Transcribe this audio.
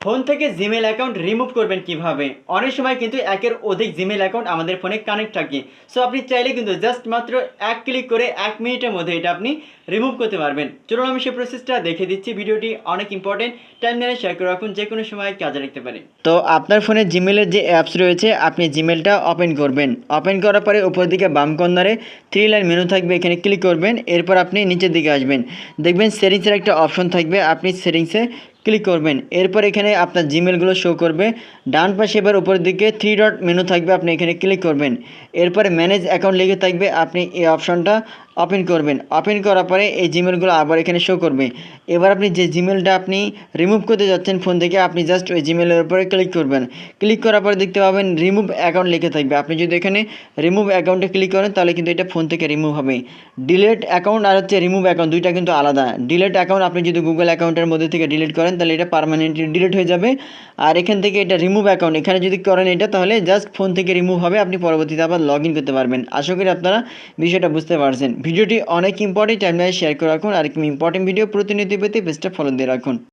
Phone থেকে Gmail account remove করবেন কিভাবে? অনেক সময় কিন্তু একের অধিক জিমেল অ্যাকাউন্ট আমাদের ফোনে কানেক্ট থাকে। সো আপনি চাইলে কিন্তু জাস্ট মাত্র এক ক্লিক করে 1 মিনিটের মধ্যে এটা আপনি রিমুভ করতে পারবেন। চলুন আমি সেই প্রসেসটা দেখে দিচ্ছি। ভিডিওটি অনেক ইম্পর্টেন্ট, টাইমলাইনে শেয়ার করে রাখুন, যে কোনো সময় কাজে লাগতে পারে। তো আপনার ফোনে জিমেলের যে অ্যাপস রয়েছে, আপনি জিমেলটা ওপেন করবেন। ওপেন করার পরে উপর দিকে বাম কর্নারে 3 লাইন মেনু থাকবে, এখানে ক্লিক করবেন। এরপর আপনি নিচের দিকে আসবেন, দেখবেন সেটিংসের একটা অপশন থাকবে, আপনি সেটিংসে ক্লিক করবেন। এরপর এখানে আপনার জিমেলগুলো শো করবে। ডান পাশে এবার উপরের দিকে 3 ডট মেনু থাকবে, আপনি এখানে ক্লিক করবেন। এরপরে ম্যানেজ অ্যাকাউন্ট লিখে থাকবে, আপনি এই অপশনটা ওপেন করবেন। ওপেন করার পরে এই জিমেলগুলো আবার এখানে শো করবে। এবার আপনি যে জিমেলটা আপনি রিমুভ করতে যাচ্ছেন ফোন থেকে, আপনি জাস্ট ওই জিমেলের উপরে ক্লিক করবেন। ক্লিক করার পরে দেখতে পাবেন রিমুভ অ্যাকাউন্ট লিখে থাকবে। আপনি যদি এখানে রিমুভ অ্যাকাউন্টে ক্লিক করেন তাহলে কিন্তু এটা ফোন থেকে রিমুভ হবে। ডিলেট অ্যাকাউন্ট আর হচ্ছে রিমুভ অ্যাকাউন্ট দুইটা কিন্তু আলাদা। ডিলেট অ্যাকাউন্ট আপনি যদি গুগল অ্যাকাউন্টের মধ্যে থেকে ডিলিট করেন তাহলে এটা পার্মানেন্টলি ডিলিট হয়ে যাবে। আর এখান থেকে এটা রিমুভ অ্যাকাউন্ট, এখানে যদি করেন এটা, তাহলে জাস্ট ফোন থেকে রিমুভ হবে, আপনি পরবর্তীতে আবার লগ ইন করতে পারবেন। আশা করি আপনারা বিষয়টা বুঝতে পারছেন। ভিডিওটি অনেক ইম্পর্টেন্ট, টাইমলাইনে শেয়ার করে রাখুন। আর ইম্পর্টেন্ট ভিডিও প্রতিনিয়ত পেতে পেজটা ফলো দিয়ে রাখুন।